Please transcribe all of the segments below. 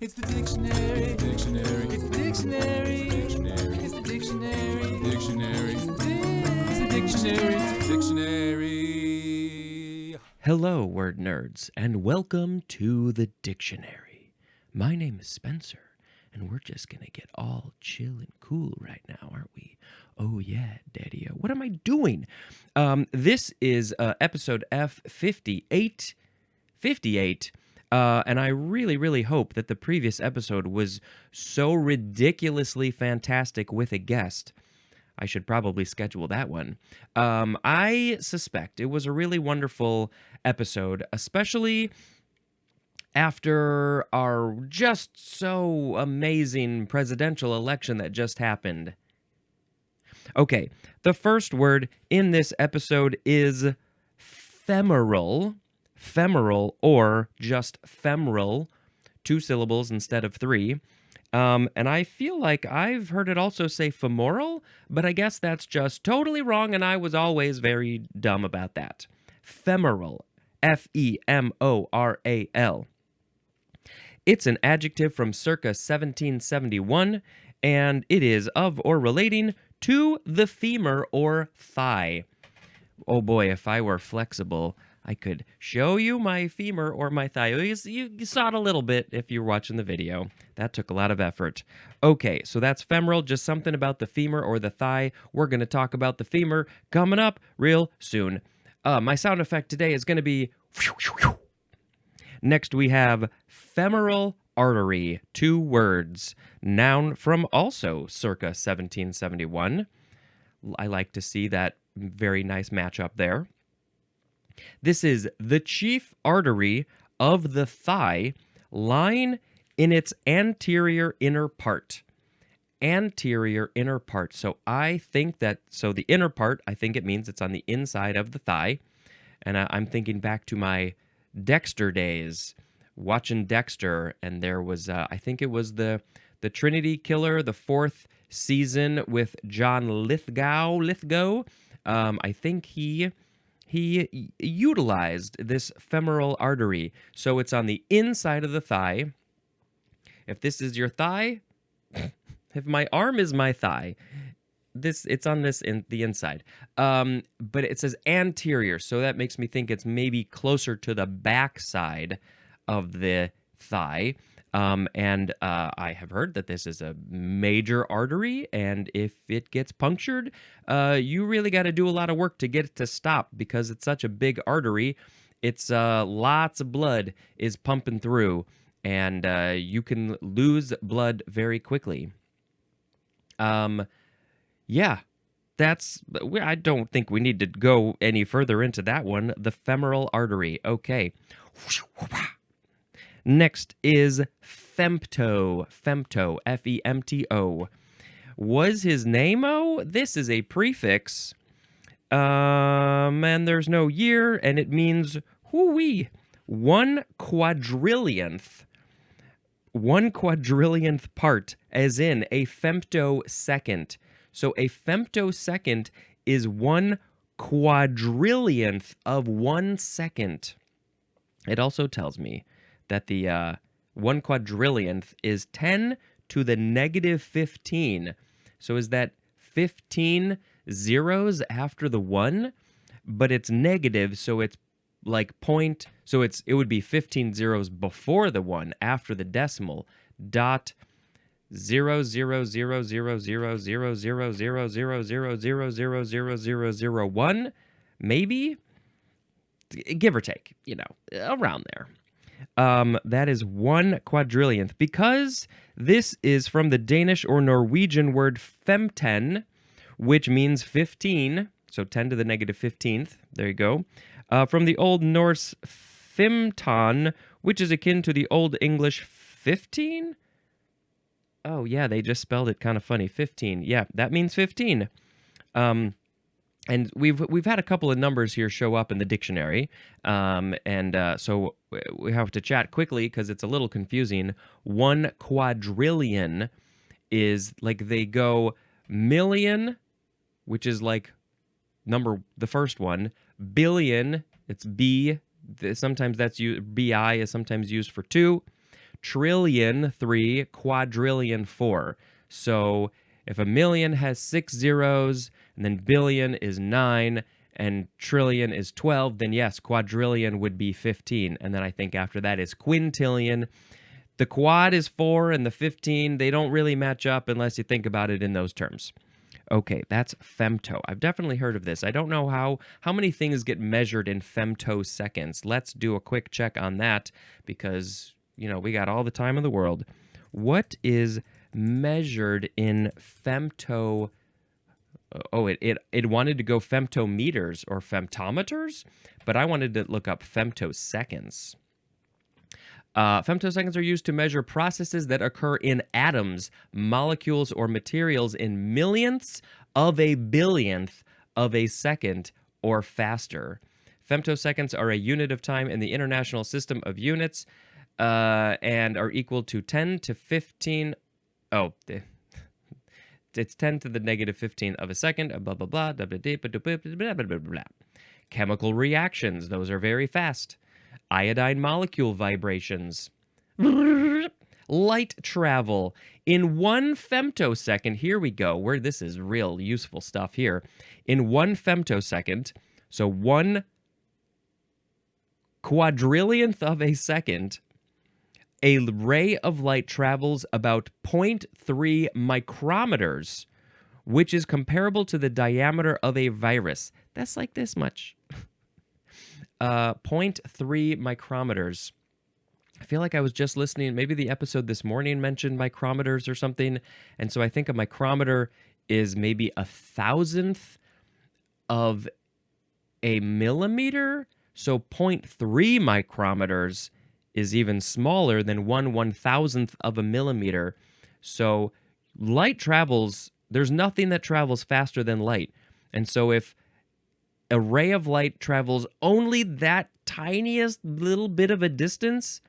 It's the dictionary. Dictionary. It's the dictionary. Dictionary. It's the dictionary. Dictionary. It's the dictionary. It's the dictionary. Hello, word nerds, and welcome to the dictionary. My name is Spencer, and we're just gonna get all chill and cool right now, aren't we? Oh yeah, Daddy-o. What am I doing? This is episode F58. 58. And I really hope that the previous episode was so ridiculously fantastic with a guest. I should probably schedule that one. I suspect it was a really wonderful episode, especially after our just so amazing presidential election that just happened. Okay, the first word in this episode is femoral. Femoral, or just femoral, 2 syllables instead of 3. And I feel like I've heard it also say femoral, but I guess that's just totally wrong, and I was always very dumb about that. Femoral, F-E-M-O-R-A-L. It's an adjective from circa 1771, and it is of or relating to the femur or thigh. Oh boy, if I were flexible, I could show you my femur or my thigh. You saw it a little bit if you're watching the video. That took a lot of effort. Okay, so that's femoral, just something about the femur or the thigh. We're going to talk about the femur coming up real soon. My sound effect today is going to be... Next we have femoral artery, 2 words. Noun from also circa 1771. I like to see that very nice matchup there. This is the chief artery of the thigh, lying in its anterior inner part. Anterior inner part. So I think that, the inner part, I think it means it's on the inside of the thigh. And I'm thinking back to my Dexter days, watching Dexter, and there was, I think it was the Trinity Killer, the 4th season with John Lithgow. I think he utilized this femoral artery. So it's on the inside of the thigh. If this is your thigh, if my arm is my thigh, it's on this in the inside. But it says anterior, so that makes me think it's maybe closer to the back side of the thigh. And I have heard that this is a major artery, and if it gets punctured, you really got to do a lot of work to get it to stop because it's such a big artery. It's lots of blood is pumping through, and you can lose blood very quickly. Yeah, I don't think we need to go any further into that one. The femoral artery. Okay. Next is femto, F-E-M-T-O. Was his name-o? This is a prefix, and there's no year, and it means, whoo-wee, 1 quadrillionth. 1 quadrillionth part, as in a femtosecond. So a femtosecond is 1 quadrillionth of 1 second. It also tells me that the 1 quadrillionth is 10 to the negative 15. So is that 15 zeros after the 1? But it's negative, so it's like point. So it would be 15 zeros before the 1, after the decimal. Dot 0.0000000000000000001, maybe, give or take, around there. That is 1 quadrillionth, because this is from the Danish or Norwegian word femten, which means 15, so 10 to the negative 15th, there you go, from the Old Norse femton, which is akin to the Old English 15? Oh, yeah, they just spelled it kind of funny, 15. Yeah, that means 15. And we've had a couple of numbers here show up in the dictionary, so we have to chat quickly because it's a little confusing. 1 quadrillion is like they go million, which is like the first one. Billion, it's B. Sometimes that's B-I is sometimes used for 2. trillion 3, quadrillion 4. So if a million has 6 zeros, and then billion is 9, and trillion is 12, then yes, quadrillion would be 15. And then I think after that is quintillion. The quad is 4 and the 15, they don't really match up unless you think about it in those terms. Okay, that's femto. I've definitely heard of this. I don't know how many things get measured in femtoseconds. Let's do a quick check on that because, we got all the time in the world. What is measured in femto? Oh, it wanted to go femtometers or femtometers, but I wanted to look up femtoseconds. Femtoseconds are used to measure processes that occur in atoms, molecules, or materials in millionths of a billionth of a second or faster. Femtoseconds are a unit of time in the International System of Units and are equal to 10 to 15. Oh, it's 10 to the negative 15 of a second, blah, blah, blah, blah, blah, blah, blah, blah, blah, blah. Chemical reactions, those are very fast. Iodine molecule vibrations. Light travel. In 1 femtosecond, here we go, where this is real useful stuff here. In 1 femtosecond, so 1 quadrillionth of a second, a ray of light travels about 0.3 micrometers, which is comparable to the diameter of a virus. That's like this much. 0.3 micrometers. I feel like I was just listening, maybe the episode this morning mentioned micrometers or something, and so I think a micrometer is maybe 1,000th of a millimeter, so 0.3 micrometers is even smaller than 1/1000th of a millimeter. So light travels, there's nothing that travels faster than light, and so if a ray of light travels only that tiniest little bit of a distance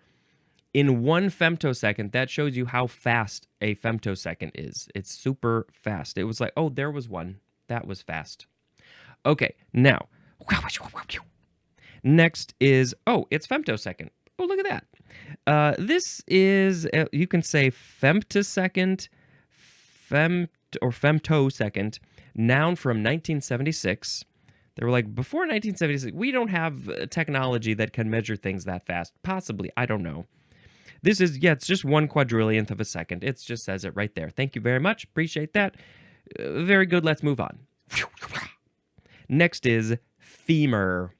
in 1 femtosecond. That shows you how fast a femtosecond is. It's super fast. It was like, oh, there was one. That was fast. Okay, now, next is, it's femtosecond. Oh, look at that. This is, you can say femtosecond, or femtosecond, noun from 1976. They were like, before 1976, we don't have technology that can measure things that fast. Possibly, I don't know. This is, it's just 1 quadrillionth of a second. It just says it right there. Thank you very much. Appreciate that. Very good. Let's move on. Next is femur.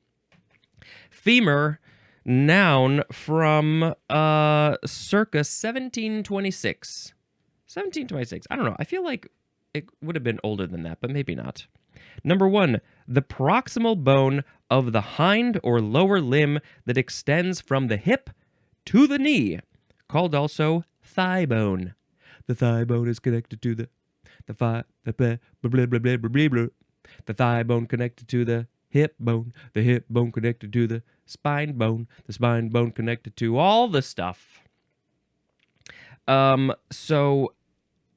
Femur, noun from circa 1726. 1726. I don't know. I feel like it would have been older than that, but maybe not. Number 1, the proximal bone of the hind or lower limb that extends from the hip to the knee, called also thigh bone. The thigh bone is connected to the thigh bone connected to the hip bone connected to the spine bone connected to all the stuff. So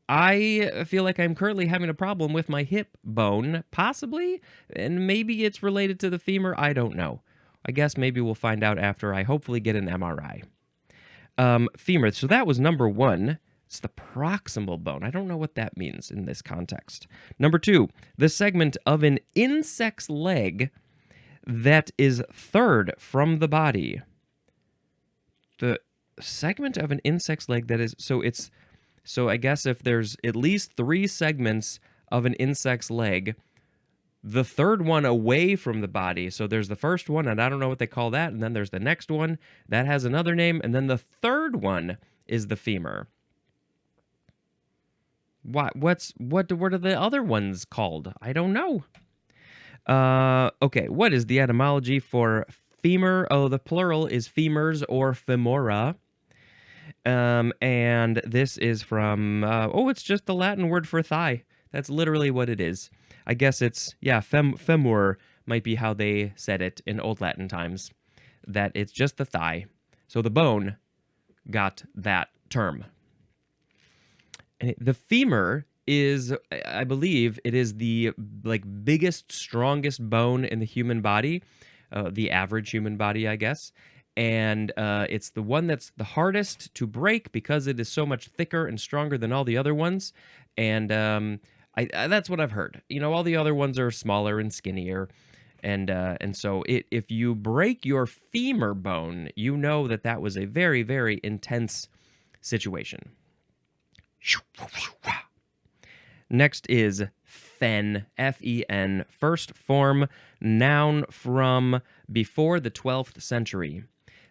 I feel like I'm currently having a problem with my hip bone, possibly, and maybe it's related to the femur. I don't know. I guess maybe we'll find out after I hopefully get an MRI. Femur, so that was number 1. It's the proximal bone. I don't know what that means in this context. Number 2, the segment of an insect's leg that is third from the body. The segment of an insect's leg that is, so I guess if there's at least 3 segments of an insect's leg, the third one away from the body. So there's the first one, and I don't know what they call that, and then there's the next one that has another name, and then the third one is the femur. What are the other ones called? I don't know. Okay, what is the etymology for femur? Oh, the plural is femurs or femora. And this is from, it's just the Latin word for thigh. That's literally what it is. I guess it's, femur might be how they said it in Old Latin times, that it's just the thigh. So the bone got that term. And the femur is, I believe, it is the biggest, strongest bone in the human body, the average human body, I guess. and it's the one that's the hardest to break because it is so much thicker and stronger than all the other ones. And that's what I've heard. All the other ones are smaller and skinnier, and so if you break your femur bone, you know that was a very, very intense situation. Next is fen, F-E-N, first form noun from before the 12th century.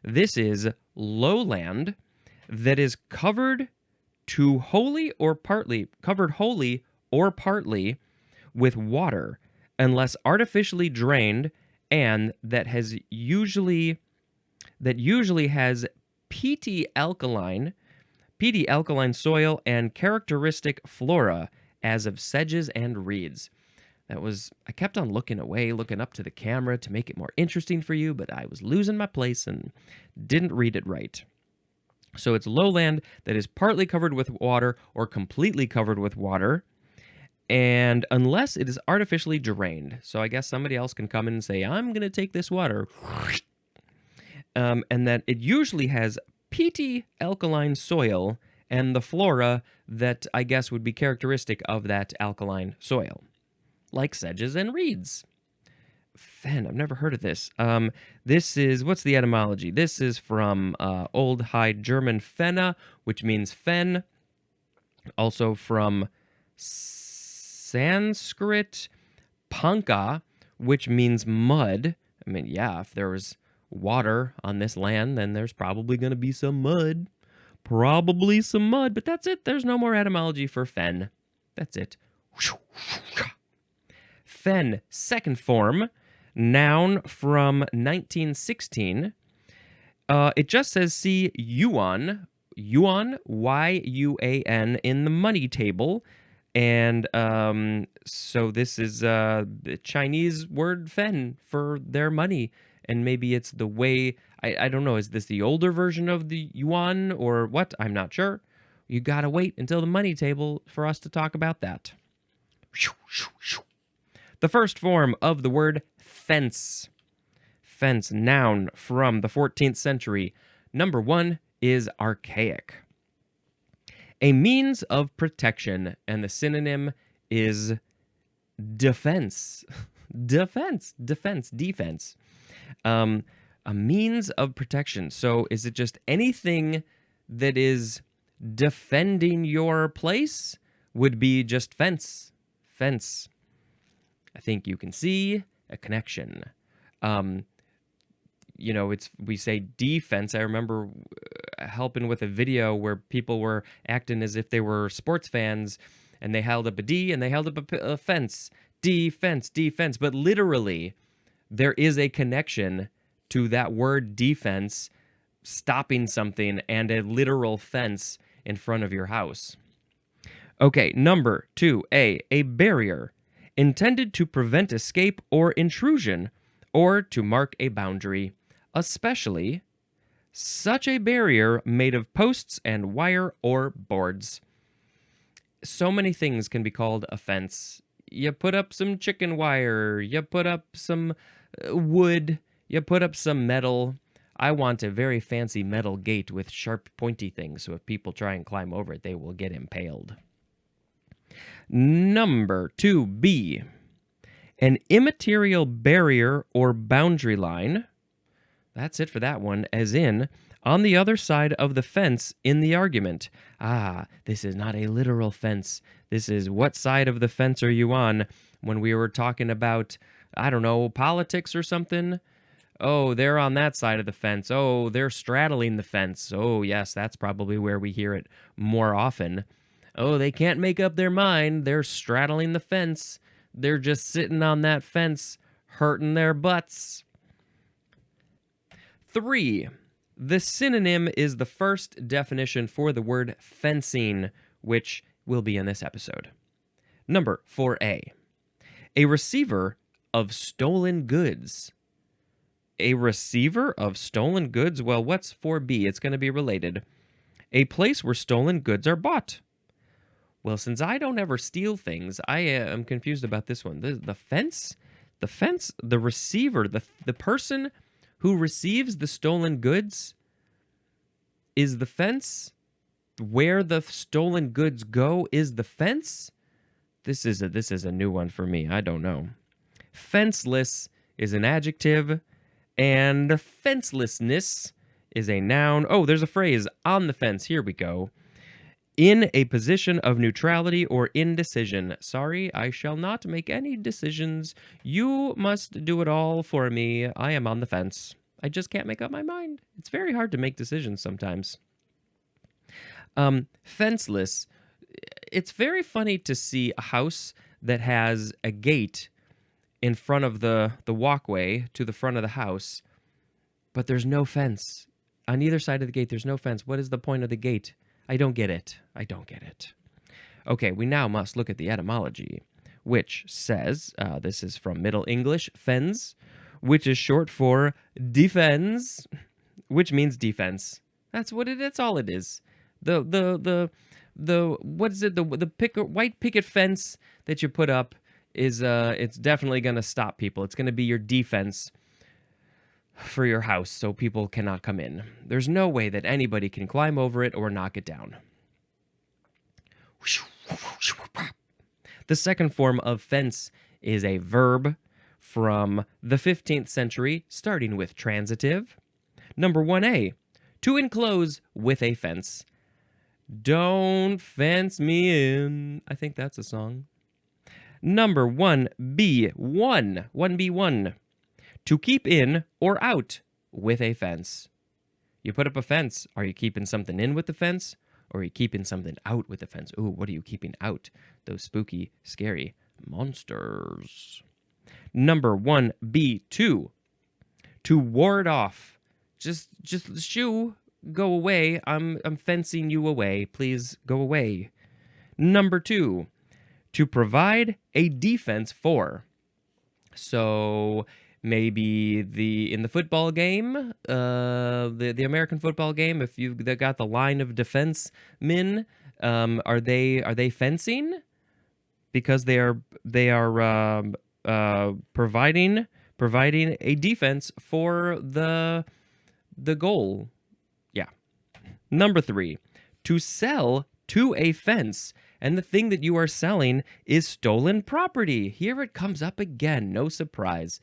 This is lowland that is covered wholly or partly with water, unless artificially drained, and that usually has peaty alkaline soil and characteristic flora, as of sedges and reeds. I kept on looking up to the camera to make it more interesting for you, but I was losing my place and didn't read it right. So it's lowland that is partly covered with water or completely covered with water, and unless it is artificially drained. So I guess somebody else can come in and say, I'm going to take this water. And that it usually has peaty alkaline soil and the flora that I guess would be characteristic of that alkaline soil, like sedges and reeds. Fen, I've never heard of this. What's the etymology? This is from Old High German fena, which means fen. Also from Sanskrit panka, which means mud. I mean, yeah, if there was water on this land, then there's probably going to be some mud. But that's it. There's no more etymology for fen. That's it. Fen, second form, noun from 1916. It just says see yuan, Y-U-A-N, in the money table. And so this is the Chinese word fen for their money. And maybe it's the way, I don't know, is this the older version of the yuan or what? I'm not sure. You gotta wait until the money table for us to talk about that. The first form of the word fence. Fence, noun from the 14th century. Number 1 is archaic. A means of protection, and the synonym is defense. Defense. A means of protection. So is it just anything that is defending your place? Would be just fence. Fence. I think you can see a connection. We say defense. I remember helping with a video where people were acting as if they were sports fans, and they held up a D and they held up a fence. Defense. But literally, there is a connection to that word defense stopping something and a literal fence in front of your house. Okay, number 2, a barrier intended to prevent escape or intrusion or to mark a boundary, especially such a barrier made of posts and wire or boards. So many things can be called a fence. You put up some chicken wire, you put up some wood, you put up some metal. I want a very fancy metal gate with sharp, pointy things, so if people try and climb over it, they will get impaled. Number 2B, an immaterial barrier or boundary line. That's it for that one, as in, on the other side of the fence in the argument. This is not a literal fence. This is what side of the fence are you on when we were talking about, I don't know, politics or something? Oh, they're on that side of the fence. Oh, they're straddling the fence. Oh, yes, that's probably where we hear it more often. Oh, they can't make up their mind. They're straddling the fence. They're just sitting on that fence, hurting their butts. 3. The synonym is the first definition for the word fencing, which will be in this episode. Number 4A. A receiver of stolen goods. A receiver of stolen goods? Well, what's 4B? It's going to be related. A place where stolen goods are bought. Well, since I don't ever steal things, I am confused about this one. The fence? The fence? The receiver? The person who receives the stolen goods? Is the fence where the stolen goods go? Is the fence? This is a new one for me. I don't know. Fenceless is an adjective, and fencelessness is a noun. Oh, there's a phrase, on the fence. Here we go. In a position of neutrality or indecision. Sorry, I shall not make any decisions. You must do it all for me. I am on the fence. I just can't make up my mind. It's very hard to make decisions sometimes. Fenceless. It's very funny to see a house that has a gate in front of the walkway to the front of the house, but there's no fence. On either side of the gate, there's no fence. What is the point of the gate? I don't get it. I don't get it. Okay, we now must look at the etymology, which says, this is from Middle English, fens, which is short for defends, which means defense. That's all it is. The what is it? The white picket fence that you put up is it's definitely going to stop people. It's going to be your defense for your house so people cannot come in. There's no way that anybody can climb over it or knock it down. The second form of fence is a verb from the 15th century, starting with transitive. Number 1A, to enclose with a fence. Don't fence me in. I think that's a song. Number 1B, 1B1. To keep in or out with a fence. You put up a fence. Are you keeping something in with the fence? Or are you keeping something out with the fence? Ooh, what are you keeping out? Those spooky, scary monsters. Number 1B2. To ward off. Just shoo, go away. I'm fencing you away. Please go away. Number 2. To provide a defense for. So maybe in the football game, the American football game, if you've got the line of defense men, are they fencing? Because they are providing a defense for the goal. Yeah. Number 3, to sell to a fence. And the thing that you are selling is stolen property. Here it comes up again. No surprise.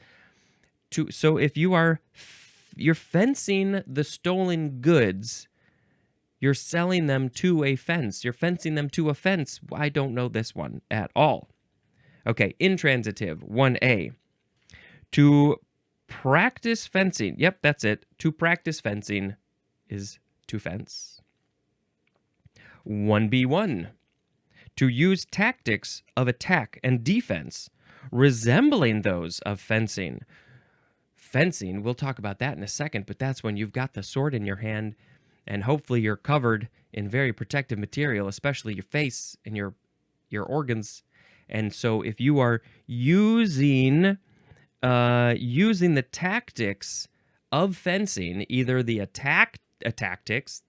So if you're fencing the stolen goods, you're selling them to a fence. You're fencing them to a fence. I don't know this one at all. Okay, intransitive, 1A. To practice fencing. Yep, that's it. To practice fencing is to fence. 1B1. To use tactics of attack and defense, resembling those of fencing. Fencing, we'll talk about that in a second, but that's when you've got the sword in your hand, and hopefully you're covered in very protective material, especially your face and your organs. And so if you are using the tactics of fencing, either the tactics,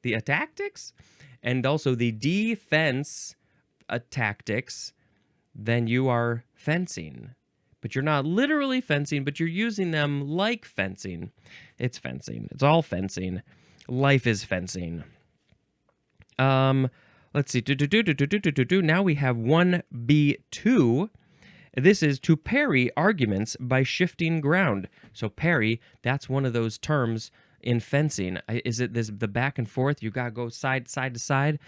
and also the defense tactics, then you are fencing. But you're not literally fencing, but you're using them like fencing. It's fencing. It's all fencing. Life is fencing. Let's see. Now we have 1B2. This is to parry arguments by shifting ground. So parry, that's one of those terms in fencing. Is it the back and forth? You got to go side to side.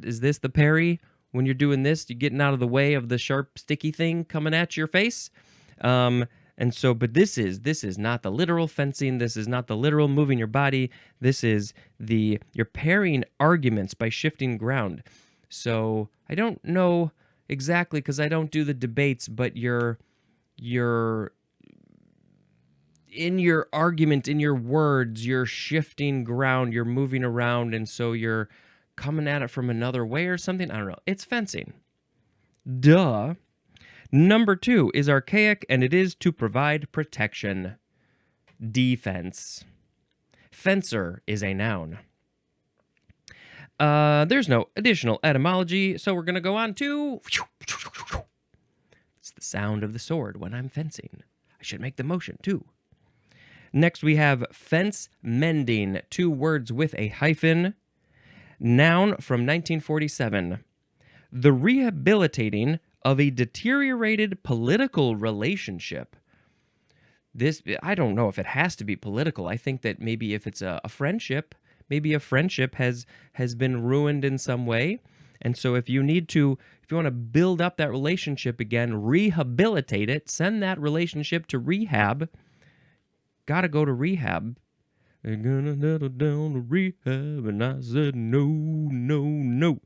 Is this the parry? When you're doing this, you're getting out of the way of the sharp, sticky thing coming at your face. But this is not the literal fencing. This is not the literal moving your body. This is you're parrying arguments by shifting ground. So I don't know exactly because I don't do the debates, but you're in your argument, in your words, you're shifting ground, you're moving around, and so you're coming at it from another way or something. I don't know. It's fencing. Duh. Number 2 is archaic, and it is to provide protection. Defense. Fencer is a noun. There's no additional etymology, so we're going to go on to... It's the sound of the sword when I'm fencing. I should make the motion, too. Next, we have fence mending, 2 words with a hyphen. Noun from 1947. The rehabilitating of a deteriorated political relationship. This, I don't know if it has to be political. I think that maybe if it's a friendship, maybe a friendship has been ruined in some way. And so if you want to build up that relationship again, rehabilitate it, send that relationship to rehab. Gotta go to rehab. They're gonna settle down to rehab, and I said no, no, no.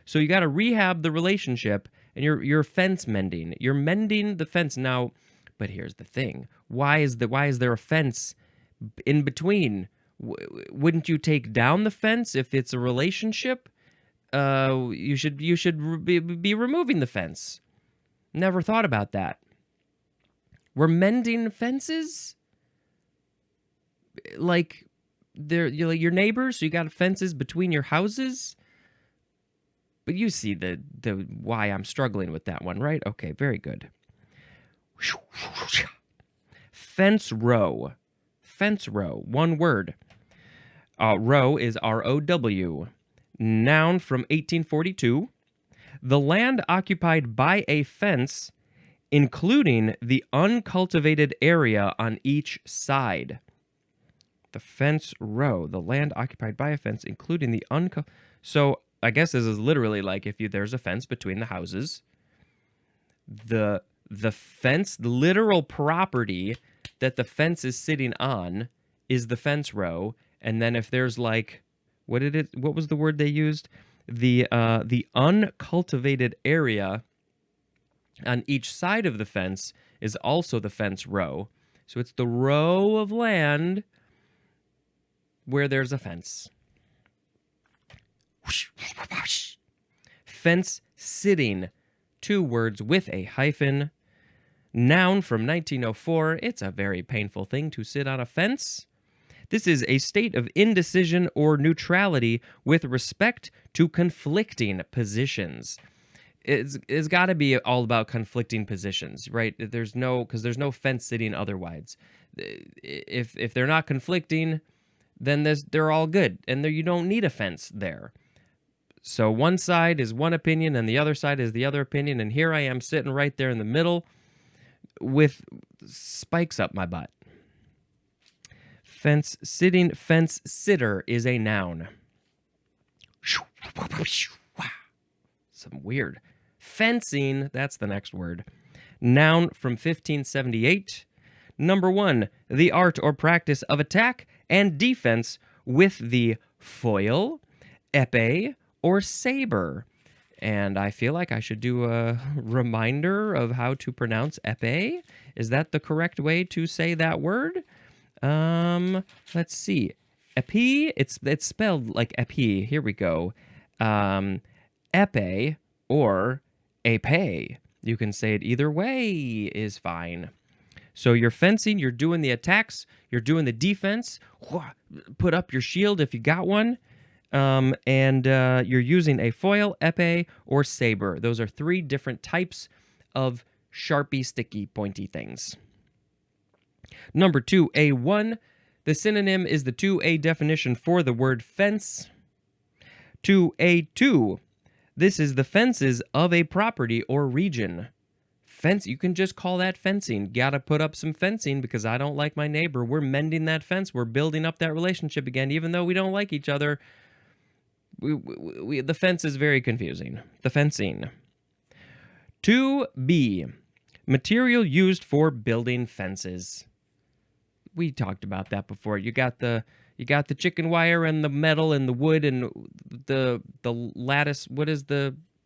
So you gotta rehab the relationship, and you're fence mending. You're mending the fence now. But here's the thing: why is there a fence in between? Wouldn't you take down the fence if it's a relationship? You should be removing the fence. Never thought about that. We're mending fences, like you're like your neighbors. So you got fences between your houses. But you see the why I'm struggling with that one, right? Okay, very good. Fence row. Fence row. 1 word. Row is ROW. Noun from 1842. The land occupied by a fence, including the uncultivated area on each side. The fence row. The land occupied by a fence, including the So I guess this is literally like if there's a fence between the houses. The fence, the literal property that the fence is sitting on is the fence row. And then if there's like, what was the word they used? The uncultivated area on each side of the fence is also the fence row. So it's the row of land where there's a fence. Fence sitting, 2 words with a hyphen. Noun from 1904. It's a very painful thing to sit on a fence. This is a state of indecision or neutrality with respect to conflicting positions. It's got to be all about conflicting positions, right? There's no fence sitting otherwise. If they're not conflicting, then they're all good, and you don't need a fence there. So one side is one opinion, and the other side is the other opinion, and here I am sitting right there in the middle with spikes up my butt. Fence sitting, fence sitter is a noun. Some weird. Fencing, that's the next word. Noun from 1578. Number 1, the art or practice of attack and defense with the foil, épée, or saber. And I feel like I should do a reminder of how to pronounce épée. Is that the correct way to say that word? Let's see. Épée, it's spelled like épée. Here we go. Épée or épée. You can say it either way is fine. So you're fencing, you're doing the attacks, you're doing the defense. Put up your shield if you got one. And you're using a foil, épée, or saber. Those are 3 different types of sharpie, sticky, pointy things. Number 2, A1. The synonym is the 2A definition for the word fence. 2A2. This is the fences of a property or region. Fence, you can just call that fencing. Gotta put up some fencing because I don't like my neighbor. We're mending that fence. We're building up that relationship again, even though we don't like each other. The fence is very confusing. The fencing. 2B. Material used for building fences. We talked about that before. You got the chicken wire and the metal and the wood and the lattice. What is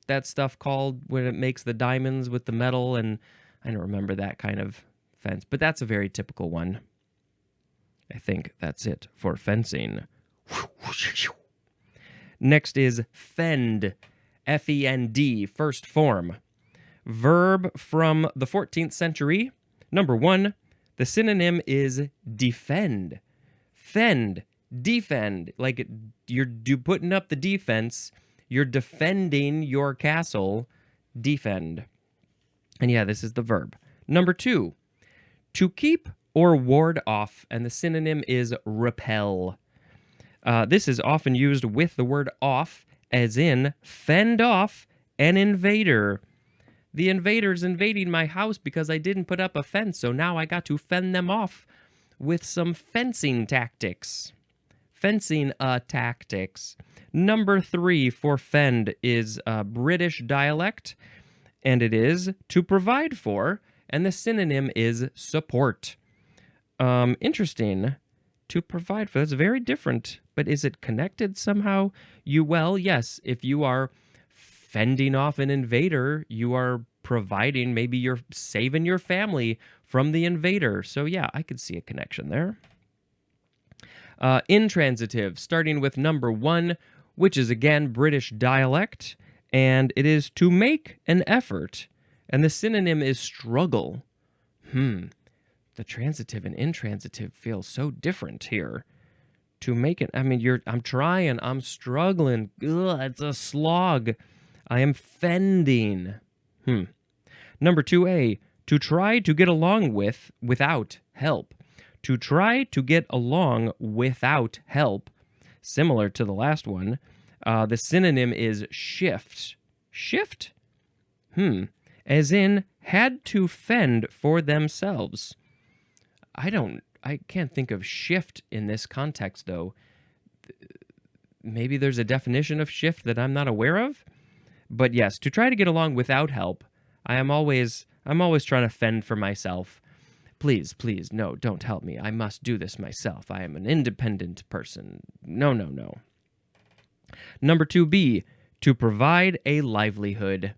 that stuff called when it makes the diamonds with the metal? And I don't remember that kind of fence, but that's a very typical one. I think that's it for fencing. Next is fend, F-E-N-D, first form. Verb from the 14th century. Number 1, the synonym is defend. Fend, defend, like you're putting up the defense, you're defending your castle, defend. And yeah, this is the verb. Number 2, to keep or ward off, and the synonym is repel. This is often used with the word off, as in fend off an invader. The invader's invading my house because I didn't put up a fence, so now I got to fend them off with some fencing tactics. Fencing tactics. Number 3 for fend is British dialect, and it is to provide for, and the synonym is support. Interesting. To provide for, that's very different, but is it connected somehow? Well, yes, if you are fending off an invader, you are providing, maybe you're saving your family from the invader. So yeah, I could see a connection there. Intransitive, starting with number 1, which is again British dialect, and it is to make an effort, and the synonym is struggle. The transitive and intransitive feel so different here. To make it, I'm trying, I'm struggling. Ugh, it's a slog. I am fending. Number 2A, to try to get along with without help. To try to get along without help. Similar to the last one. The synonym is shift. Shift? As in, had to fend for themselves. I can't think of shift in this context, though. Maybe there's a definition of shift that I'm not aware of. But yes, to try to get along without help. I'm always trying to fend for myself. Please, no, don't help me. I must do this myself. I am an independent person. No. Number 2B, to provide a livelihood.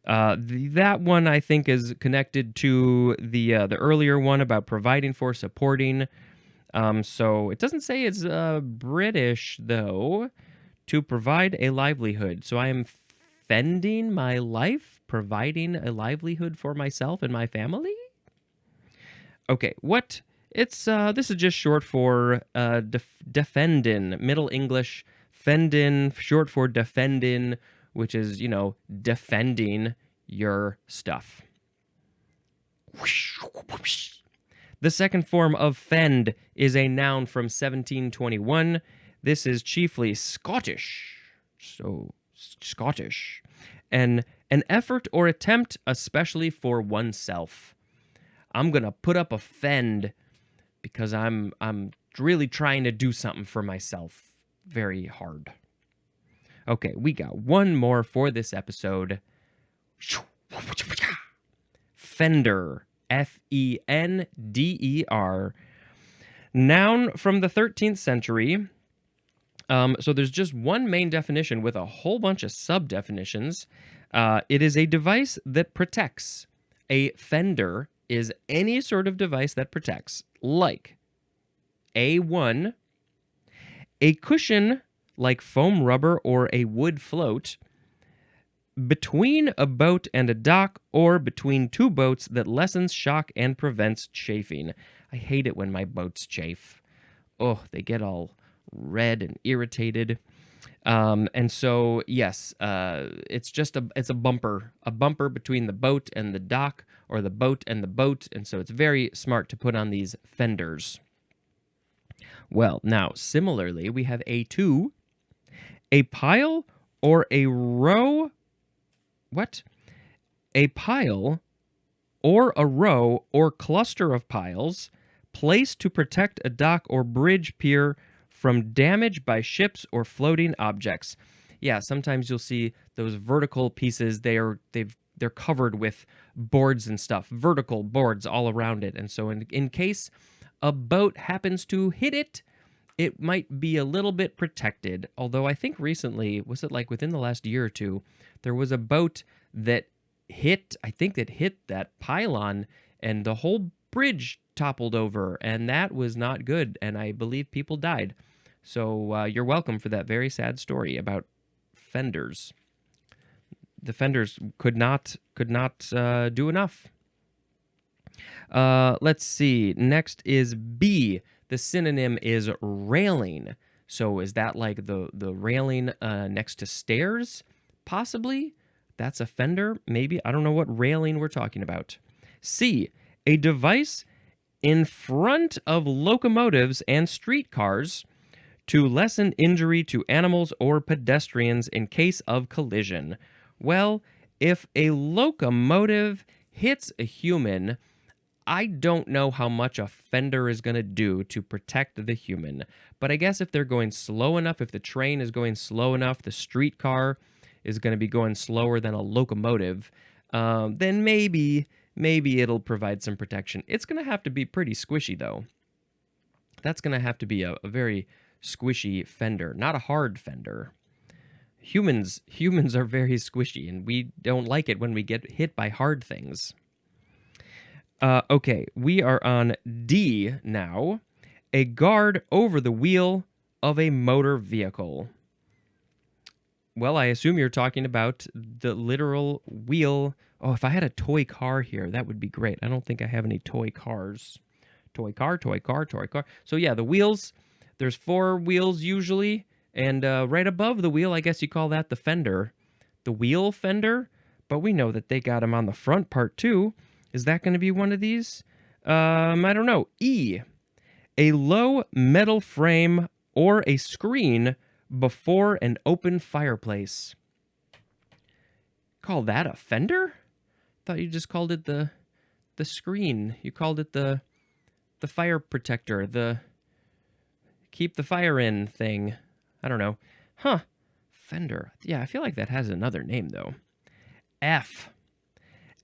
That one I think is connected to the earlier one about providing for, supporting. So it doesn't say it's British though. To provide a livelihood. So I am fending my life, providing a livelihood for myself and my family. Okay, what? It's this is just short for defendin', Middle English fendin', short for defendin', which is, defending your stuff. The second form of fend is a noun from 1721. This is chiefly Scottish. So, Scottish. An effort or attempt, especially for oneself. I'm going to put up a fend because I'm really trying to do something for myself very hard. Okay, we got one more for this episode. Fender. F-E-N-D-E-R. Noun from the 13th century. So there's just one main definition with a whole bunch of sub-definitions. It is a device that protects. A fender is any sort of device that protects, like A1, a cushion like foam rubber or a wood float, between a boat and a dock, or between two boats that lessens shock and prevents chafing. I hate it when my boats chafe. Oh, they get all red and irritated. And so, yes, it's a bumper between the boat and the dock, or the boat and the boat, and so it's very smart to put on these fenders. Well, now, similarly, we have A2, a pile or a row. What? A pile or a row or cluster of piles placed to protect a dock or bridge pier from damage by ships or floating objects. Yeah, sometimes you'll see those vertical pieces. They're covered with boards and stuff, vertical boards all around it. And so in case a boat happens to hit it, it might be a little bit protected. Although I think recently, was it like within the last year or two, there was a boat that hit that pylon and the whole bridge toppled over, and that was not good, and I believe people died. So you're welcome for that very sad story about fenders. The fenders could not do enough. Let's see. Next is B. The synonym is railing. So is that like the railing next to stairs? Possibly. That's a fender. Maybe. I don't know what railing we're talking about. C. A device in front of locomotives and streetcars to lessen injury to animals or pedestrians in case of collision. Well, if a locomotive hits a human, I don't know how much a fender is going to do to protect the human. But I guess if they're going slow enough, if the train is going slow enough, the streetcar is going to be going slower than a locomotive, then maybe it'll provide some protection. It's going to have to be pretty squishy, though. That's going to have to be a very squishy fender, not a hard fender. Humans are very squishy, and we don't like it when we get hit by hard things. Okay, we are on D now. A guard over the wheel of a motor vehicle. Well, I assume you're talking about the literal wheel. Oh, if I had a toy car here, that would be great. I don't think I have any toy cars. Toy car, toy car, toy car. So yeah, the wheels, there's 4 wheels usually, and right above the wheel, I guess you call that the fender. The wheel fender, but we know that they got them on the front part too. Is that going to be one of these? I don't know. E, a low metal frame or a screen before an open fireplace. Call that a fender? Thought you just called it the screen. You called it the fire protector, the keep the fire in thing. I don't know. Huh. Fender. Yeah, I feel like that has another name though. F,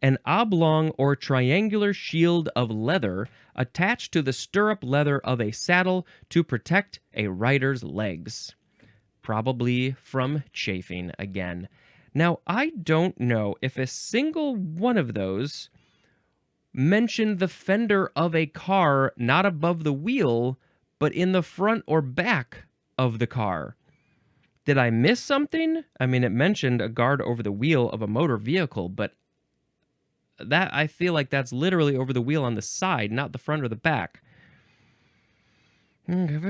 an oblong or triangular shield of leather attached to the stirrup leather of a saddle to protect a rider's legs. Probably from chafing again. Now, I don't know if a single one of those mentioned the fender of a car not above the wheel, but in the front or back of the car. Did I miss something? I mean, it mentioned a guard over the wheel of a motor vehicle, but that I feel like that's literally over the wheel on the side, not the front or the back. I'm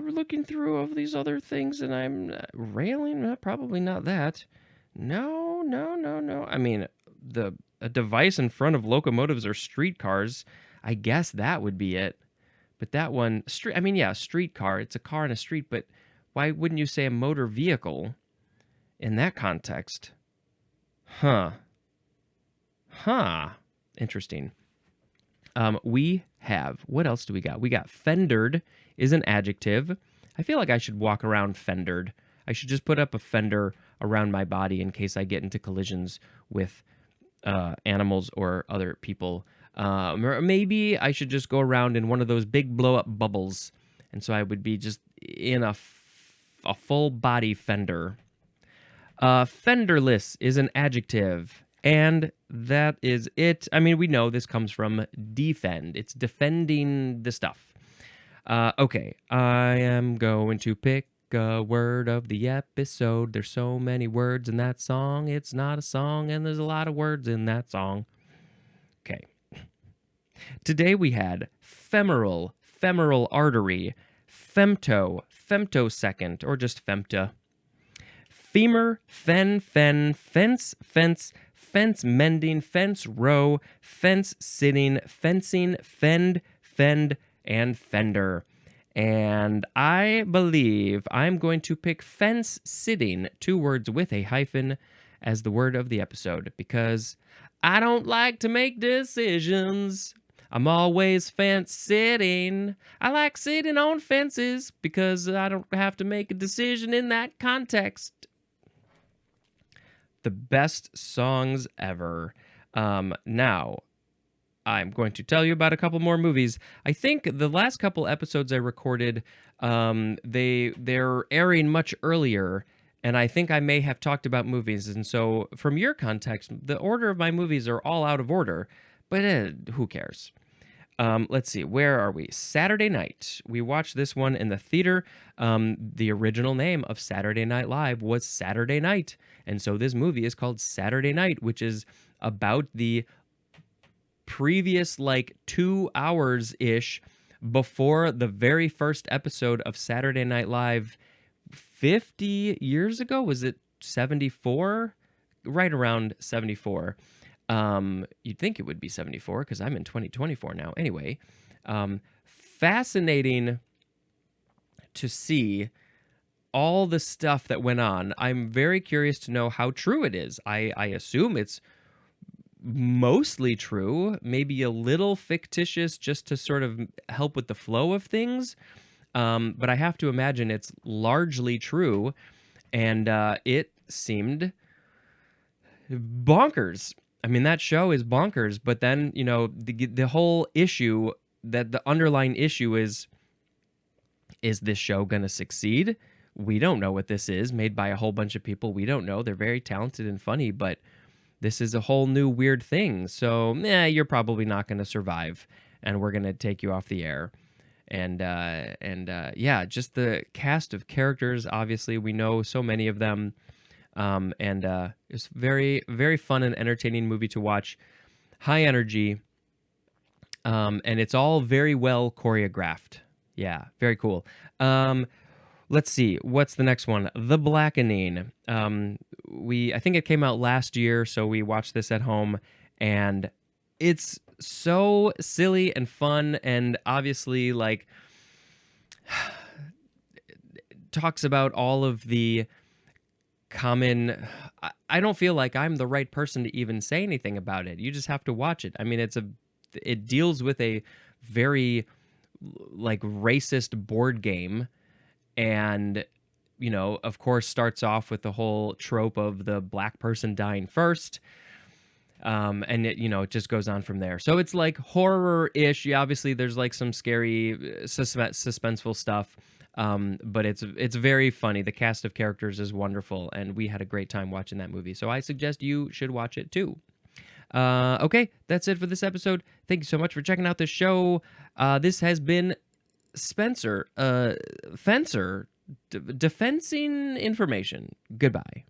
looking through all these other things and I'm railing. Probably not that. No. I mean, a device in front of locomotives or streetcars, I guess that would be it. But that one, streetcar, it's a car in a street, but why wouldn't you say a motor vehicle in that context? Huh. Interesting. We have, what else do we got? We got fendered is an adjective. I feel like I should walk around fendered. I should just put up a fender around my body in case I get into collisions with animals or other people. Or maybe I should just go around in one of those big blow-up bubbles. And so I would be just in a full body fender. Fenderless is an adjective. And that is it. I mean, we know this comes from defend. It's defending the stuff. Okay, I am going to pick a word of the episode. There's so many words in that song. It's not a song, and there's a lot of words in that song. Okay. Today we had femoral artery, femtosecond, or just femta. Femur, fence, fence mending, fence row, fence sitting, fencing, fend, and fender. And I believe I'm going to pick fence sitting, 2 words with a hyphen, as the word of the episode, because I don't like to make decisions. I'm always fence sitting. I like sitting on fences because I don't have to make a decision in that context. The best songs ever. Now, I'm going to tell you about a couple more movies. I think the last couple episodes I recorded, they're airing much earlier, and I think I may have talked about movies. And so, from your context, the order of my movies are all out of order, but who cares? Let's see, where are we? Saturday night. We watched this one in the theater. The original name of Saturday Night Live was Saturday Night. And so this movie is called Saturday Night, which is about the previous 2 hours-ish before the very first episode of Saturday Night Live 50 years ago. Was it 74? Right around 74. You'd think it would be 74 because I'm in 2024 now. Anyway, fascinating to see all the stuff that went on. I'm very curious to know how true it is. I assume it's mostly true, maybe a little fictitious just to sort of help with the flow of things. But I have to imagine it's largely true. And it seemed bonkers. I mean, that show is bonkers. But then, the whole issue, that the underlying issue is this show going to succeed? We don't know what this is, made by a whole bunch of people. We don't know. They're very talented and funny, but this is a whole new weird thing. So, you're probably not going to survive, and we're going to take you off the air. And yeah, just the cast of characters. Obviously, we know so many of them, and it's very, very fun and entertaining movie to watch. High energy, and it's all very well choreographed. Yeah, very cool. Let's see, what's the next one? The Blackening. I think it came out last year, so we watched this at home, and it's so silly and fun, and obviously, like, talks about all of the common. I don't feel like I'm the right person to even say anything about it. You just have to watch it. I mean, it deals with a very, like, racist board game, and of course starts off with the whole trope of the black person dying first. And it just goes on from there. So it's like horror-ish. Yeah, obviously there's like some scary suspenseful stuff. But it's very funny. The cast of characters is wonderful, and we had a great time watching that movie. So I suggest you should watch it too. Okay, that's it for this episode. Thank you so much for checking out the show. This has been Spencer, Fencer, defensing information. Goodbye.